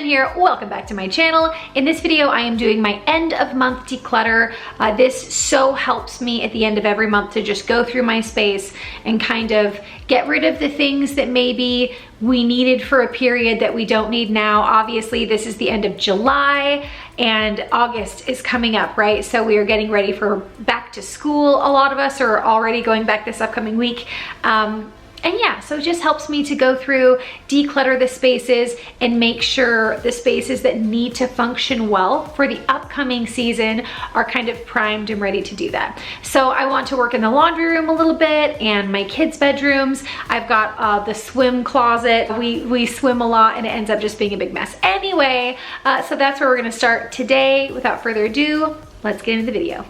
here, welcome back to my channel. In this video, I am doing my end of month declutter. This so helps me at the end of every month to just go through my space and kind of get rid of the things that maybe we needed for a period that we don't need now. Obviously, this is the end of July and August is coming up, right? So we are getting ready for back to school. A lot of us are already going back this upcoming week. And yeah, so it just helps me to go through, declutter the spaces, and make sure the spaces that need to function well for the upcoming season are kind of primed and ready to do that. So I want to work in the laundry room a little bit and my kids' bedrooms. I've got the swim closet. We swim a lot and it ends up just being a big mess. Anyway, so that's where we're gonna start today. Without further ado, let's get into the video.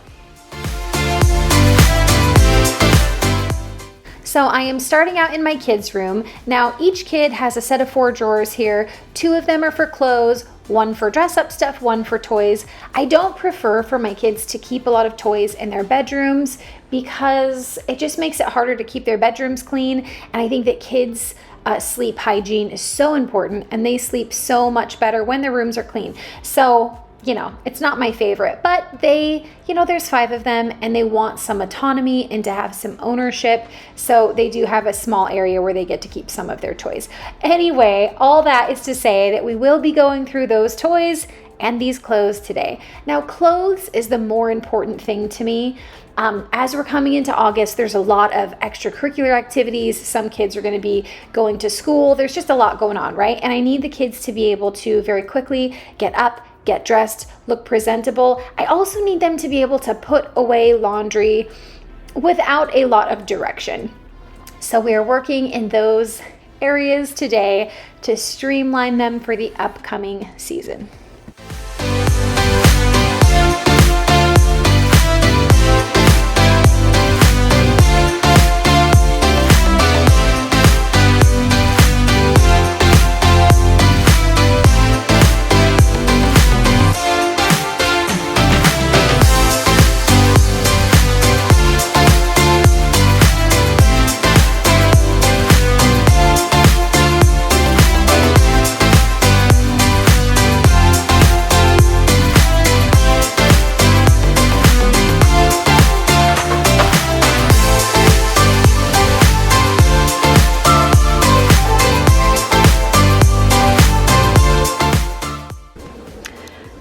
So I am starting out in my kids' room. Now each kid has a set of 4 drawers here. 2 of them are for clothes, 1 for dress up stuff, 1 for toys. I don't prefer for my kids to keep a lot of toys in their bedrooms because it just makes it harder to keep their bedrooms clean. And I think that kids' sleep hygiene is so important and they sleep so much better when their rooms are clean. So you know, it's not my favorite, but they, you know, there's 5 of them and they want some autonomy and to have some ownership. So they do have a small area where they get to keep some of their toys. Anyway, all that is to say that we will be going through those toys and these clothes today. Now, clothes is the more important thing to me. As we're coming into August, there's a lot of extracurricular activities. Some kids are going to be going to school. There's just a lot going on, right? And I need the kids to be able to very quickly get up, get dressed, look presentable. I also need them to be able to put away laundry without a lot of direction. So we are working in those areas today to streamline them for the upcoming season.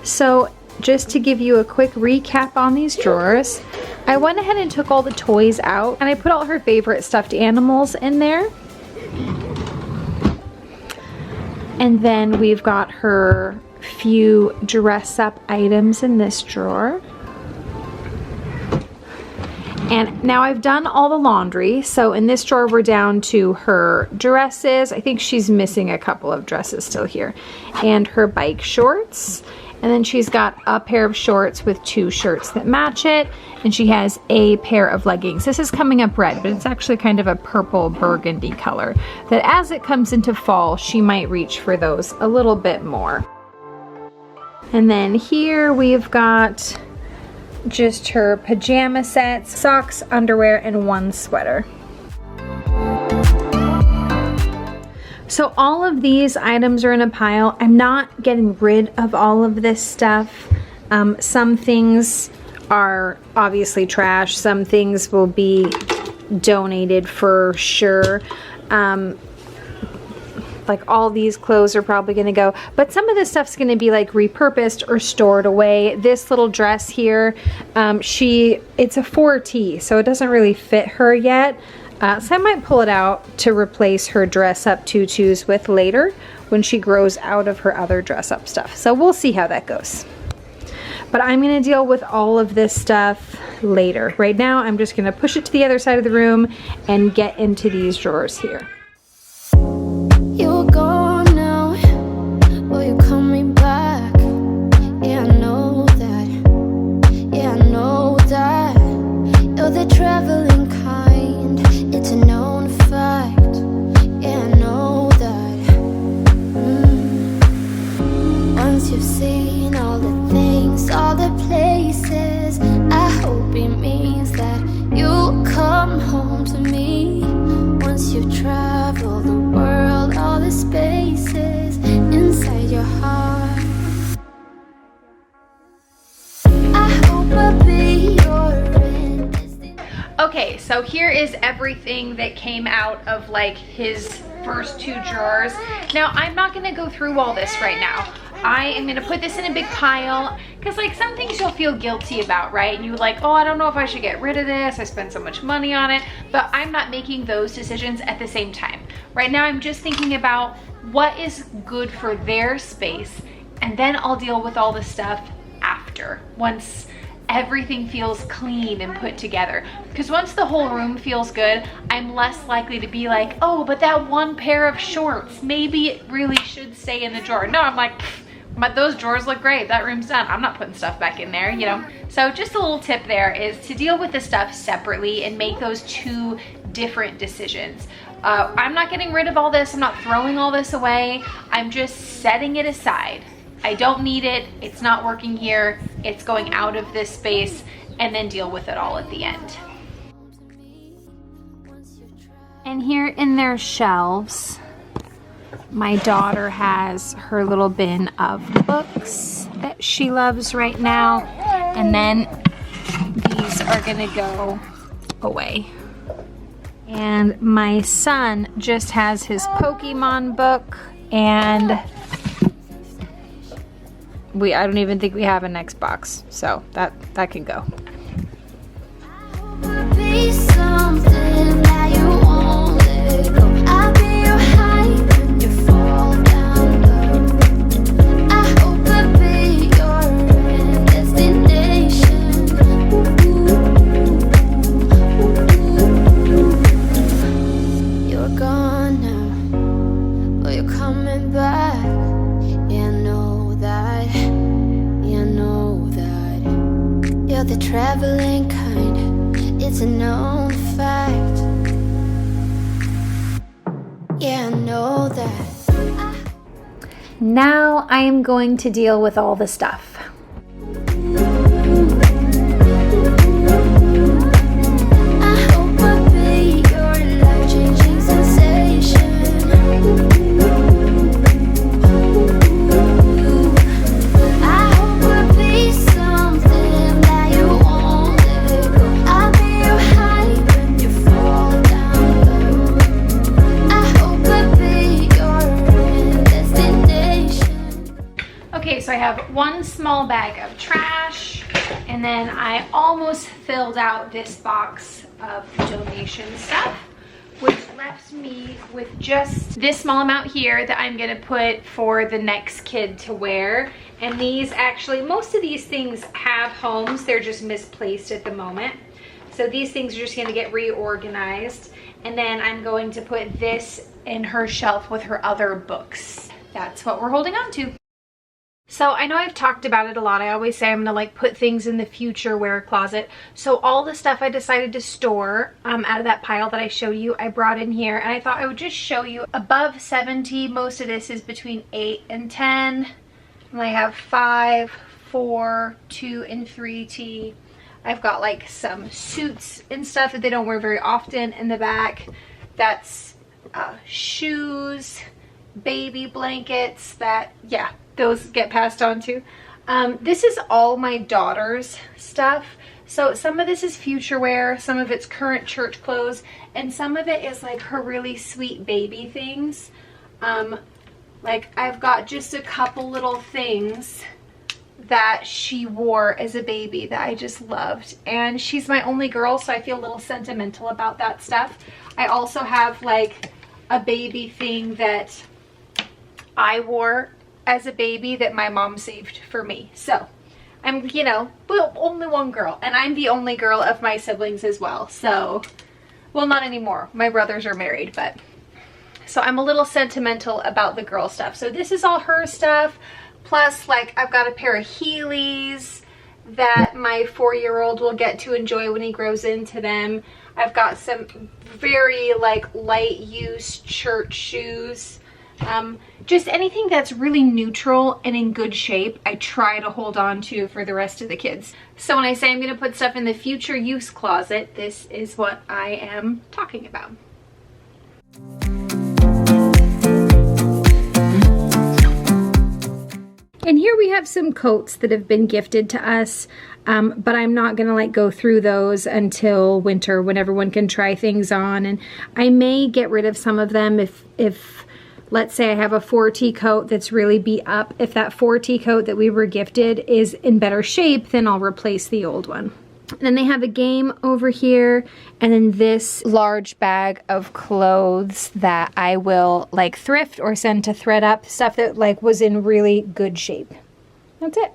So just to give you a quick recap on these drawers, I went ahead and took all the toys out and I put all her favorite stuffed animals in there. And then we've got her few dress up items in this drawer. And now I've done all the laundry. So in this drawer, we're down to her dresses. I think she's missing a couple of dresses still here. And her bike shorts. And then she's got a pair of shorts with 2 shirts that match it. And she has a pair of leggings. This is coming up red, but it's actually kind of a purple burgundy color. That as it comes into fall, she might reach for those a little bit more. And then here we've got just her pajama sets, socks, underwear, and 1 sweater. So all of these items are in a pile. I'm not getting rid of all of this stuff. Some things are obviously trash. Some things will be donated for sure. Like all these clothes are probably gonna go, but some of this stuff's gonna be like repurposed or stored away. This little dress here, it's a 4T, so it doesn't really fit her yet. So I might pull it out to replace her dress up tutus with later when she grows out of her other dress up stuff. So we'll see how that goes. But I'm gonna deal with all of this stuff later. Right now, I'm just gonna push it to the other side of the room and get into these drawers here. You're gone now, will you call me back? Yeah, I know that, yeah, I know that. You're the traveling kind, it's a known fact. Yeah, I know that. Once you've seen all the things, all the places, I hope it means that you'll come home to me. Once you've traveled the world, all the spaces inside your heart. so here is everything that came out of like his first 2 drawers. Now I'm not gonna go through all this right now. I am gonna put this in a big pile because like some things you'll feel guilty about, right? And you're like, oh, I don't know if I should get rid of this. I spent so much money on it, but I'm not making those decisions at the same time. Right now I'm just thinking about what is good for their space, and then I'll deal with all the stuff after, once everything feels clean and put together. Because once the whole room feels good, I'm less likely to be like, oh, but that one pair of shorts, maybe it really should stay in the drawer. No, I'm like, but those drawers look great, that room's done, I'm not putting stuff back in there, you know. So just a little tip there is to deal with the stuff separately and make those 2 different decisions. I'm not getting rid of all this, I'm not throwing all this away, I'm just setting it aside. I don't need it, it's not working here, it's going out of this space, and then deal with it all at the end. And here in their shelves, my daughter has her little bin of books that she loves right now, and then these are gonna go away. And my son just has his Pokemon book, and I don't even think we have an Xbox, so that can go. The traveling kind, it's a known fact. Yeah, I know that. Now I am going to deal with all the stuff. So I have 1 small bag of trash, and then I almost filled out this box of donation stuff, which left me with just this small amount here that I'm gonna put for the next kid to wear. And these actually, most of these things have homes, they're just misplaced at the moment. So these things are just gonna get reorganized. And then I'm going to put this in her shelf with her other books. That's what we're holding on to. So I know I've talked about it a lot. I always say I'm gonna like put things in the future wear closet. So all the stuff I decided to store out of that pile that I showed you, I brought in here, and I thought I would just show you. Above 70, most of this is between 8 and 10. And I have 5, 4, 2, and 3T. I've got like some suits and stuff that they don't wear very often in the back. That's shoes, baby blankets that, yeah, those get passed on to. This is all my daughter's stuff. So some of this is future wear, some of it's current church clothes, and some of it is like her really sweet baby things. Like I've got just a couple little things that she wore as a baby that I just loved. And she's my only girl, so I feel a little sentimental about that stuff. I also have like a baby thing that I wore as a baby that my mom saved for me. So I'm, you know, well, only one girl, and I'm the only girl of my siblings as well. So, well, not anymore. My brothers are married, but so I'm a little sentimental about the girl stuff. So this is all her stuff. Plus, like, I've got a pair of Heelys that my 4-year-old will get to enjoy when he grows into them. I've got some very like light use church shoes. Just anything that's really neutral and in good shape, I try to hold on to for the rest of the kids. So when I say I'm going to put stuff in the future use closet, this is what I am talking about. And here we have some coats that have been gifted to us, but I'm not gonna like go through those until winter when everyone can try things on. And I may get rid of some of them if let's say I have a 4T coat that's really beat up. If that 4T coat that we were gifted is in better shape, then I'll replace the old one. And then they have a game over here, and then this large bag of clothes that I will like thrift or send to thread up, stuff that like was in really good shape. That's it.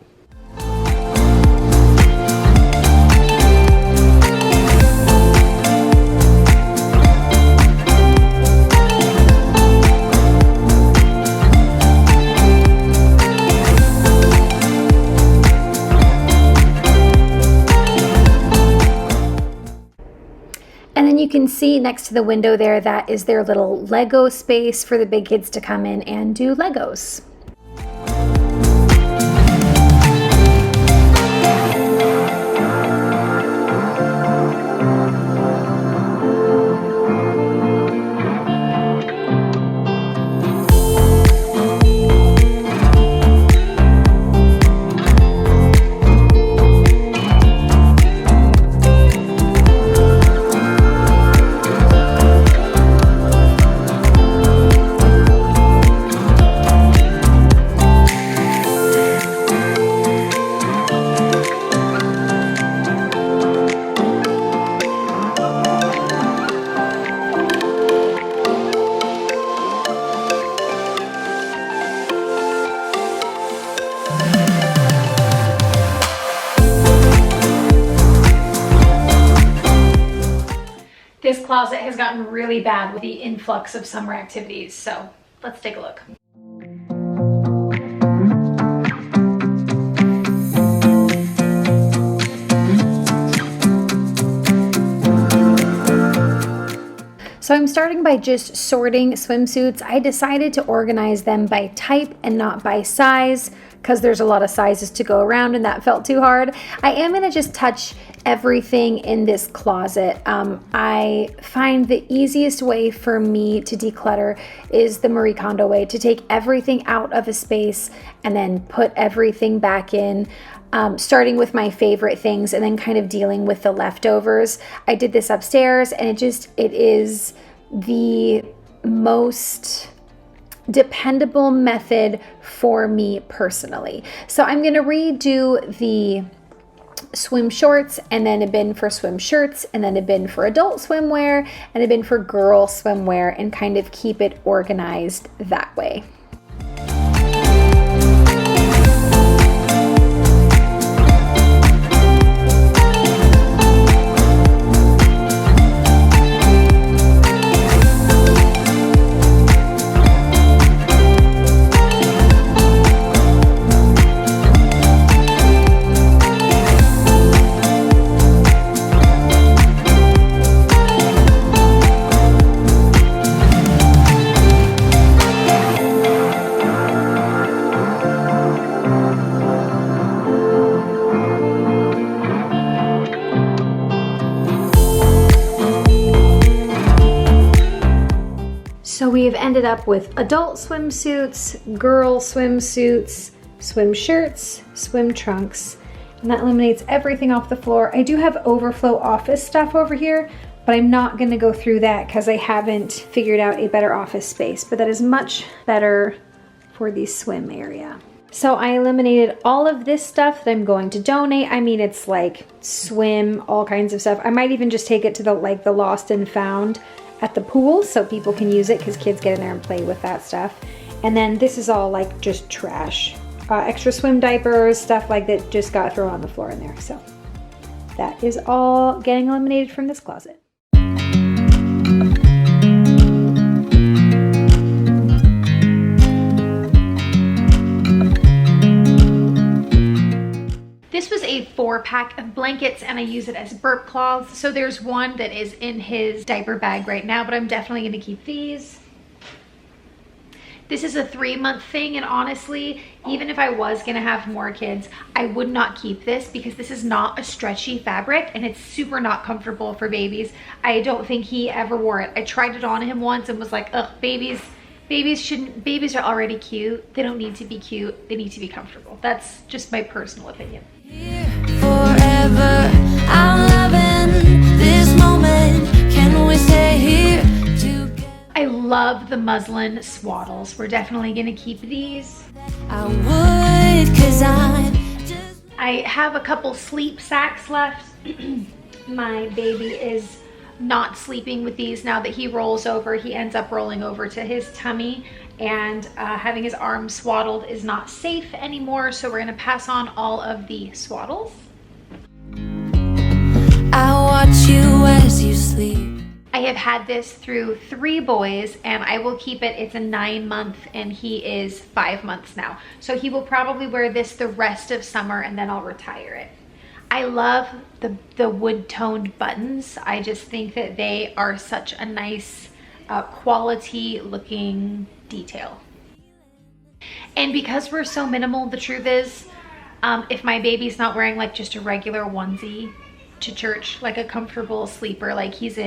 And then you can see next to the window there, that is their little Lego space for the big kids to come in and do Legos. This closet has gotten really bad with the influx of summer activities, so let's take a look. So I'm starting by just sorting swimsuits. I decided to organize them by type and not by size because there's a lot of sizes to go around and that felt too hard. I am gonna just touch everything in this closet. I find the easiest way for me to declutter is the Marie Kondo way, to take everything out of a space and then put everything back in. Starting with my favorite things and then kind of dealing with the leftovers. I did this upstairs and it is the most dependable method for me personally. So I'm gonna redo the swim shorts and then a bin for swim shirts and then a bin for adult swimwear and a bin for girl swimwear and kind of keep it organized that way. So we have ended up with adult swimsuits, girl swimsuits, swim shirts, swim trunks, and that eliminates everything off the floor. I do have overflow office stuff over here, but I'm not gonna go through that because I haven't figured out a better office space, but that is much better for the swim area. So I eliminated all of this stuff that I'm going to donate. I mean, it's like swim, all kinds of stuff. I might even just take it to the lost and found at the pool so people can use it because kids get in there and play with that stuff. And then this is all like just trash. Extra swim diapers, stuff like that just got thrown on the floor in there. So that is all getting eliminated from this closet. This was a 4-pack of blankets and I use it as burp cloths. So there's one that is in his diaper bag right now, but I'm definitely gonna keep these. This is a 3-month thing, and honestly, even if I was gonna have more kids, I would not keep this because this is not a stretchy fabric and it's super not comfortable for babies. I don't think he ever wore it. I tried it on him once and was like, ugh, babies Babies are already cute. They don't need to be cute. They need to be comfortable. That's just my personal opinion. Forever, I'm loving this moment. Can we stay here together? I love the muslin swaddles. We're definitely gonna keep these. I would, 'cause I have a couple sleep sacks left. My baby is not sleeping with these now that he rolls over. He ends up rolling over to his tummy, and having his arms swaddled is not safe anymore, so we're gonna pass on all of the swaddles. I watch you as you sleep. I have had this through 3 boys, and I will keep it. It's a 9-month and he is 5 months now, so he will probably wear this the rest of summer, and then I'll retire it. I love the wood toned buttons. I just think that they are such a nice quality looking detail. And because we're so minimal, the truth is, if my baby's not wearing like just a regular onesie to church, like a comfortable sleeper like he's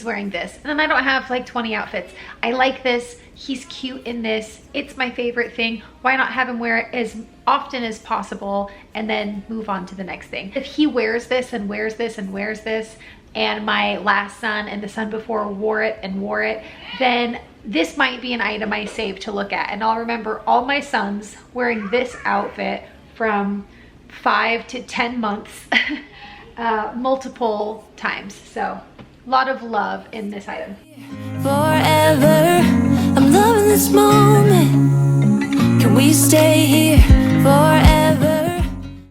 wearing this, and then I don't have like 20 outfits. I like this. He's cute in this. It's my favorite thing. Why not have him wear it as often as possible and then move on to the next thing? If he wears this and wears this and wears this, and my last son and the son before wore it and wore it, then this might be an item I save to look at, and I'll remember all my sons wearing this outfit from 5 to 10 months multiple times. So a lot of love in this item. Forever, I'm loving this moment. Can we stay here forever?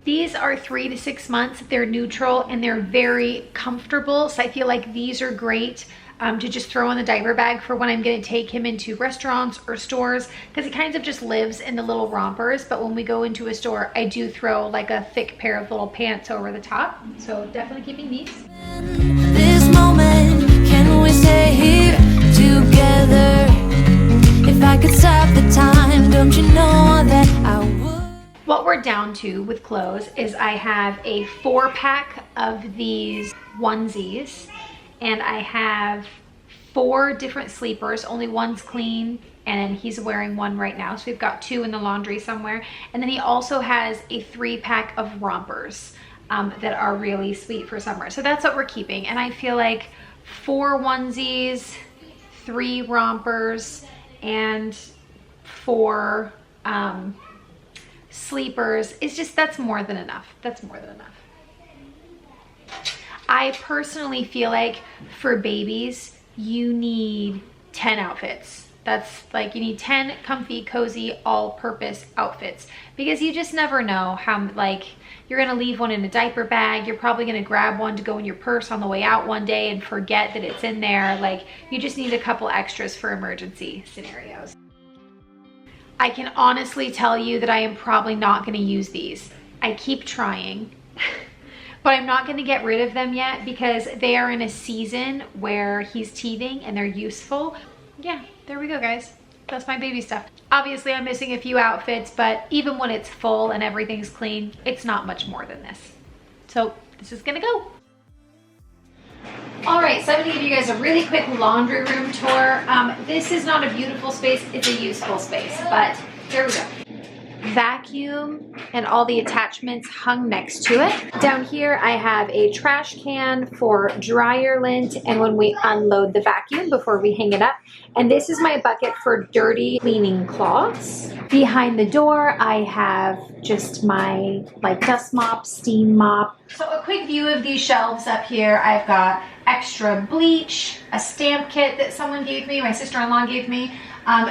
These are 3 to 6 months. They're neutral and they're very comfortable, so I feel like these are great to just throw in the diaper bag for when I'm going to take him into restaurants or stores, because he kind of just lives in the little rompers. But when we go into a store, I do throw like a thick pair of little pants over the top. So definitely keeping these. This moment, can we stay here together? If I could stop the time, don't you know that I would? What we're down to with clothes is I have a 4-pack of these onesies, and I have 4 different sleepers. Only one's clean, and he's wearing one right now, so we've got 2 in the laundry somewhere. And then he also has a 3-pack of rompers that are really sweet for summer, so that's what we're keeping. And I feel like 4 onesies, 3 rompers, and 4 sleepers is just, that's more than enough. That's more than enough. I personally feel like for babies, you need 10 outfits. That's like, you need 10 comfy, cozy, all-purpose outfits, because you just never know how, like, you're gonna leave one in a diaper bag. You're probably gonna grab one to go in your purse on the way out one day and forget that it's in there. Like, you just need a couple extras for emergency scenarios. I can honestly tell you that I am probably not gonna use these. I keep trying. But I'm not going to get rid of them yet, because they are in a season where he's teething and they're useful. Yeah, there we go, guys. That's my baby stuff. Obviously, I'm missing a few outfits, but even when it's full and everything's clean, it's not much more than this. So this is going to go. All right, so I'm going to give you guys a really quick laundry room tour. This is not a beautiful space. It's a useful space, but here we go. Vacuum and all the attachments hung next to it. Down here I have a trash can for dryer lint and when we unload the vacuum before we hang it up. And this is my bucket for dirty cleaning cloths. Behind the door I have just my like dust mop, steam mop. So a quick view of these shelves up here. I've got extra bleach, a stamp kit that someone gave me, my sister-in-law gave me,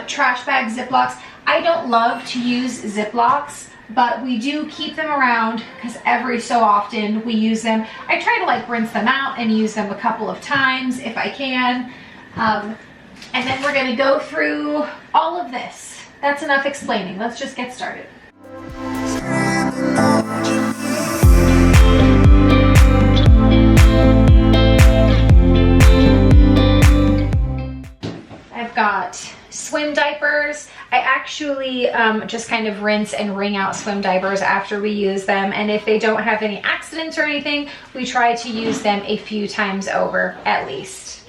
trash bags, Ziplocs. I don't love to use Ziplocs, but we do keep them around because every so often we use them. I try to like rinse them out and use them a couple of times if I can. And then we're gonna go through all of this. That's enough explaining. Let's just get started. I've got swim diapers. I actually just kind of rinse and wring out swim diapers after we use them, and if they don't have any accidents or anything, we try to use them a few times over at least.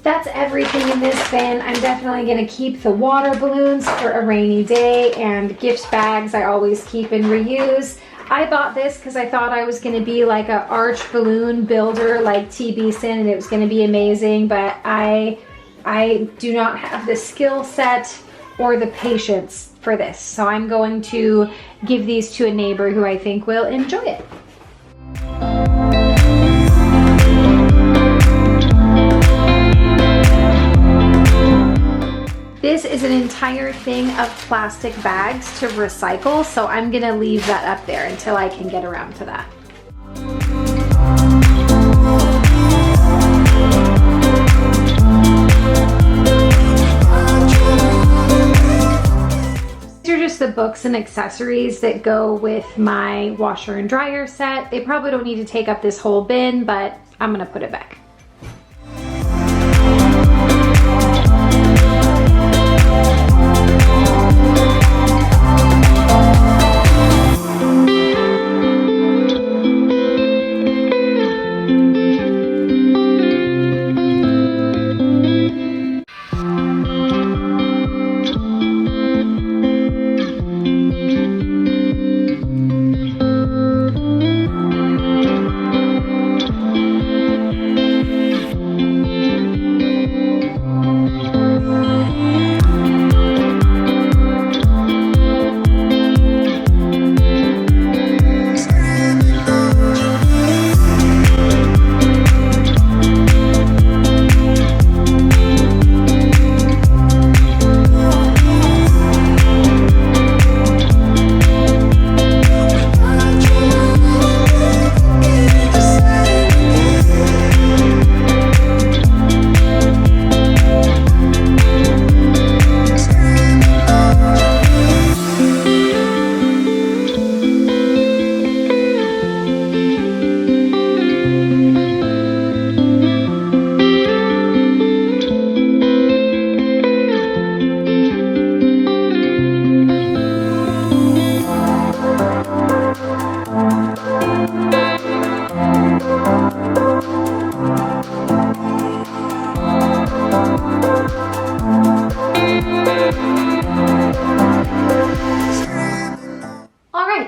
That's everything in this bin. I'm definitely gonna keep the water balloons for a rainy day, and gift bags I always keep and reuse. I bought this because I thought I was gonna be like an arch balloon builder like T. Beeson, and it was gonna be amazing, but I do not have the skill set or the patience for this. So I'm going to give these to a neighbor who I think will enjoy it. This is an entire thing of plastic bags to recycle, so I'm gonna leave that up there until I can get around to that. These are just the books and accessories that go with my washer and dryer set. They probably don't need to take up this whole bin, but I'm gonna put it back.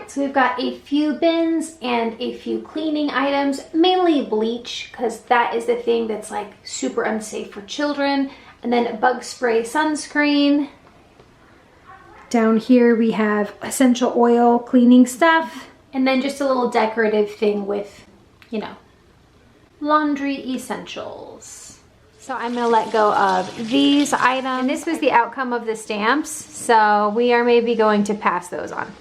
So we've got a few bins and a few cleaning items, mainly bleach, because that is the thing that's like super unsafe for children. And then bug spray sunscreen. Down here we have essential oil cleaning stuff. And then just a little decorative thing with, you know, laundry essentials. So I'm gonna let go of these items. And this was the outcome of the stamps. So we are maybe going to pass those on.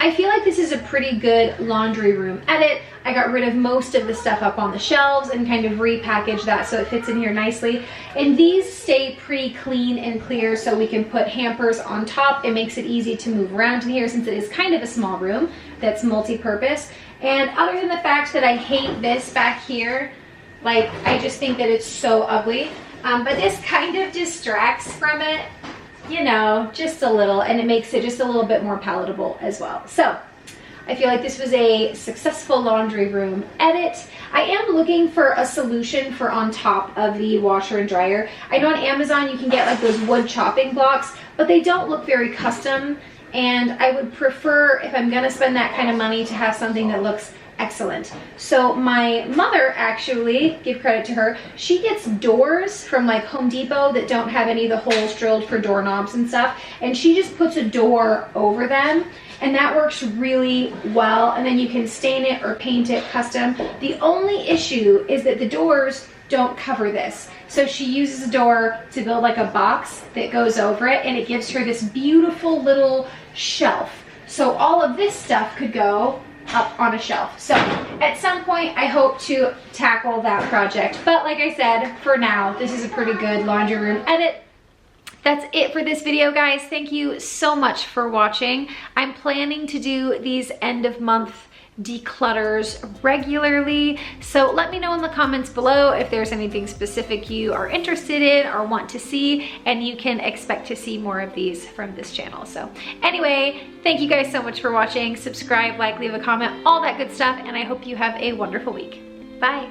I feel like this is a pretty good laundry room edit. I got rid of most of the stuff up on the shelves and kind of repackaged that so it fits in here nicely. And these stay pretty clean and clear, so we can put hampers on top. It makes it easy to move around in here since it is kind of a small room that's multi-purpose. And other than the fact that I hate this back here, like I just think that it's so ugly, but this kind of distracts from it, you know, just a little, and it makes it just a little bit more palatable as well. So I feel like this was a successful laundry room edit. I am looking for a solution for on top of the washer and dryer. I know on Amazon you can get like those wood chopping blocks, but they don't look very custom, and I would prefer, if I'm gonna spend that kind of money, to have something that looks excellent. So my mother, actually, give credit to her, she gets doors from like Home Depot that don't have any of the holes drilled for doorknobs and stuff, and she just puts a door over them, and that works really well. And then you can stain it or paint it custom. The only issue is that the doors don't cover this, so she uses a door to build like a box that goes over it, and it gives her this beautiful little shelf. So all of this stuff could go up on a shelf. So at some point I hope to tackle that project, but like I said, for now this is a pretty good laundry room edit. That's it for this video, guys. Thank you so much for watching. I'm planning to do these end of month declutters regularly, so let me know in the comments below if there's anything specific you are interested in or want to see, and you can expect to see more of these from this channel. So anyway, thank you guys so much for watching. Subscribe, like, leave a comment, all that good stuff, and I hope you have a wonderful week. Bye.